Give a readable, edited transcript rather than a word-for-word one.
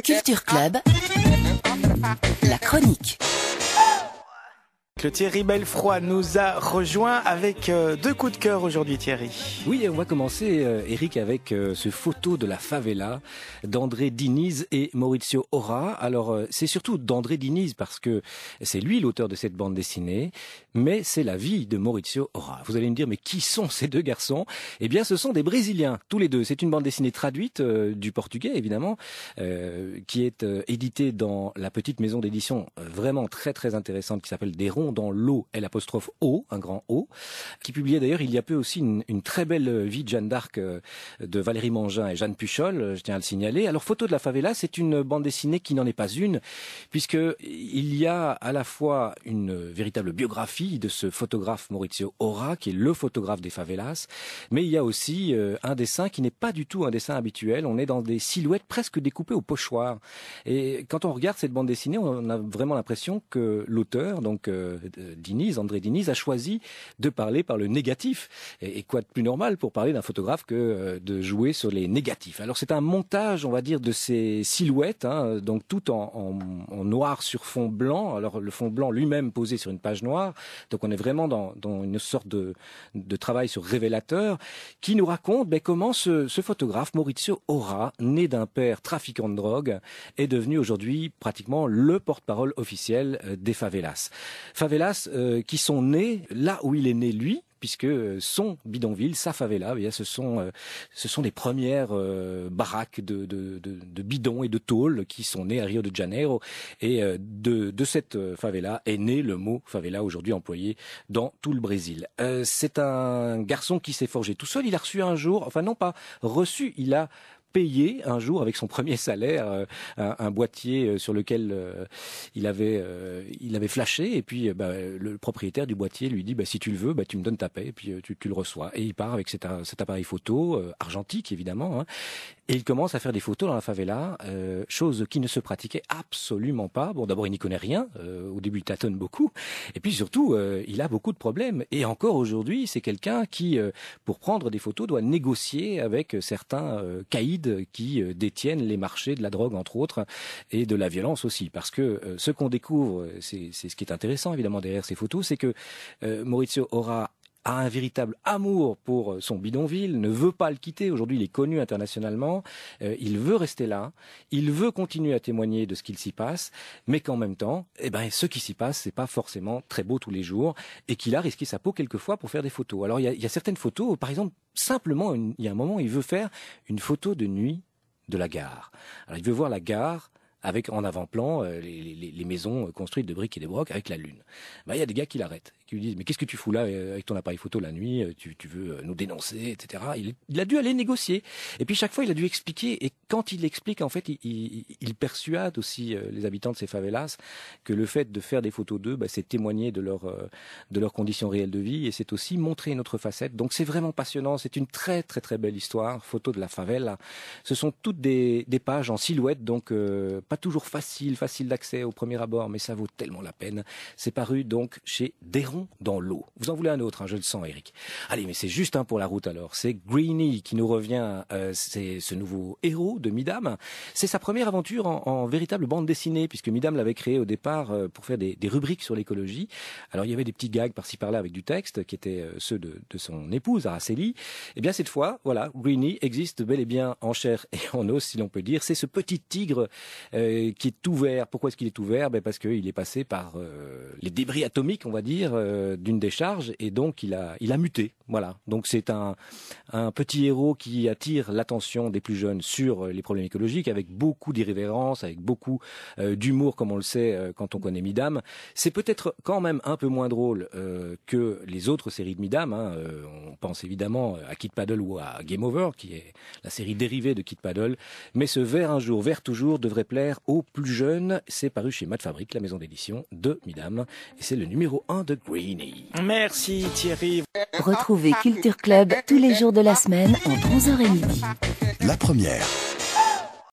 Culture Club, la chronique. Le Thierry Belfroid nous a rejoint avec deux coups de cœur aujourd'hui, Thierry. Oui, on va commencer, Eric, avec ce photo de la favela d'André Diniz et Maurizio Ora. Alors, c'est surtout d'André Diniz parce que c'est lui l'auteur de cette bande dessinée, mais c'est la vie de Maurizio Ora. Vous allez me dire, mais qui sont ces deux garçons ? Eh bien, ce sont des Brésiliens, tous les deux. C'est une bande dessinée traduite du portugais, évidemment, qui est éditée dans la petite maison d'édition vraiment très très intéressante qui s'appelle Des Ronds dans l'eau, L''O, un grand O, qui publiait d'ailleurs il y a peu aussi une très belle vie de Jeanne d'Arc de Valérie Mangin et Jeanne Puchol, je tiens à le signaler. Alors, Photo de la favela, c'est une bande dessinée qui n'en est pas une, puisque il y a à la fois une véritable biographie de ce photographe Maurizio Ora, qui est le photographe des favelas, mais il y a aussi un dessin qui n'est pas du tout un dessin habituel. On est dans des silhouettes presque découpées au pochoir. Et quand on regarde cette bande dessinée, on a vraiment l'impression que l'auteur, donc André Diniz, a choisi de parler par le négatif. Et quoi de plus normal pour parler d'un photographe que de jouer sur les négatifs. Alors c'est un montage, on va dire, de ces silhouettes, donc tout en noir sur fond blanc. Alors le fond blanc lui-même posé sur une page noire. Donc on est vraiment dans une sorte de travail sur révélateur qui nous raconte comment ce photographe, Maurizio Ora, né d'un père trafiquant de drogue, est devenu aujourd'hui pratiquement le porte-parole officiel des favelas. Favelas qui sont nées là où il est né lui, puisque son bidonville, sa favela, ce sont des premières baraques de bidons et de tôles qui sont nées à Rio de Janeiro. Et de cette favela est né le mot favela, aujourd'hui employé dans tout le Brésil. C'est un garçon qui s'est forgé tout seul. Il a reçu un jour, enfin non pas reçu, il a payé un jour avec son premier salaire un boîtier sur lequel il avait flashé, et puis le propriétaire du boîtier lui dit si tu le veux, tu me donnes ta paie et puis tu le reçois. Et il part avec cet appareil photo argentique évidemment, et il commence à faire des photos dans la favela, chose qui ne se pratiquait absolument pas. Bon, d'abord il n'y connaît rien, au début il tâtonne beaucoup, et puis surtout il a beaucoup de problèmes, et encore aujourd'hui c'est quelqu'un qui pour prendre des photos doit négocier avec certains caïds qui détiennent les marchés de la drogue entre autres, et de la violence aussi, parce que ce qu'on découvre, c'est ce qui est intéressant évidemment derrière ces photos, c'est que Maurizio Ora a un véritable amour pour son bidonville, ne veut pas le quitter. Aujourd'hui, il est connu internationalement. Il veut rester là. Il veut continuer à témoigner de ce qu'il s'y passe, mais qu'en même temps, ce qui s'y passe, c'est pas forcément très beau tous les jours, et qu'il a risqué sa peau quelquefois pour faire des photos. Alors, il y a certaines photos, par exemple, simplement, il y a un moment, il veut faire une photo de nuit de la gare. Alors, il veut voir la gare avec en avant-plan les maisons construites de briques et de brocs avec la lune. Il y a des gars qui l'arrêtent, qui lui disent « Mais qu'est-ce que tu fous là avec ton appareil photo la nuit ? Tu veux nous dénoncer, etc. » Il a dû aller négocier. Et puis chaque fois, il a dû expliquer. Et quand il explique, en fait, il persuade aussi les habitants de ces favelas que le fait de faire des photos d'eux, c'est témoigner de leurs conditions réelles de vie, et c'est aussi montrer une autre facette. Donc c'est vraiment passionnant. C'est une très très très belle histoire. Photo de la favela. Ce sont toutes des pages en silhouette, donc pas toujours facile d'accès au premier abord, mais ça vaut tellement la peine. C'est paru donc chez Des Ronds dans l'eau. Vous en voulez un autre, je le sens, Eric. Allez, mais c'est juste un pour la route alors. C'est Greenie qui nous revient, c'est ce nouveau héros de Midam. C'est sa première aventure en véritable bande dessinée, puisque Midam l'avait créé au départ pour faire des rubriques sur l'écologie. Alors il y avait des petits gags par-ci par-là avec du texte, qui étaient ceux de son épouse, Araceli. Et bien cette fois, voilà, Greenie existe bel et bien en chair et en os, si l'on peut dire. C'est ce petit tigre qui est tout vert. Pourquoi est-ce qu'il est tout vert ? Parce qu'il est passé par les débris atomiques, on va dire, d'une décharge, et donc il a muté. Voilà. Donc c'est un petit héros qui attire l'attention des plus jeunes sur les problèmes écologiques, avec beaucoup d'irrévérence, avec beaucoup d'humour, comme on le sait quand on connaît Midam. C'est peut-être quand même un peu moins drôle que les autres séries de Midam. On pense évidemment à Kid Paddle ou à Game Over, qui est la série dérivée de Kid Paddle. Mais ce Vert un jour, vert toujours devrait plaire aux plus jeunes. C'est paru chez Mad Fabrique, la maison d'édition de Midam. Et c'est le numéro 1 de Greenie. Merci Thierry. Retrouvez Culture Club tous les jours de la semaine entre 11h et midi. La première.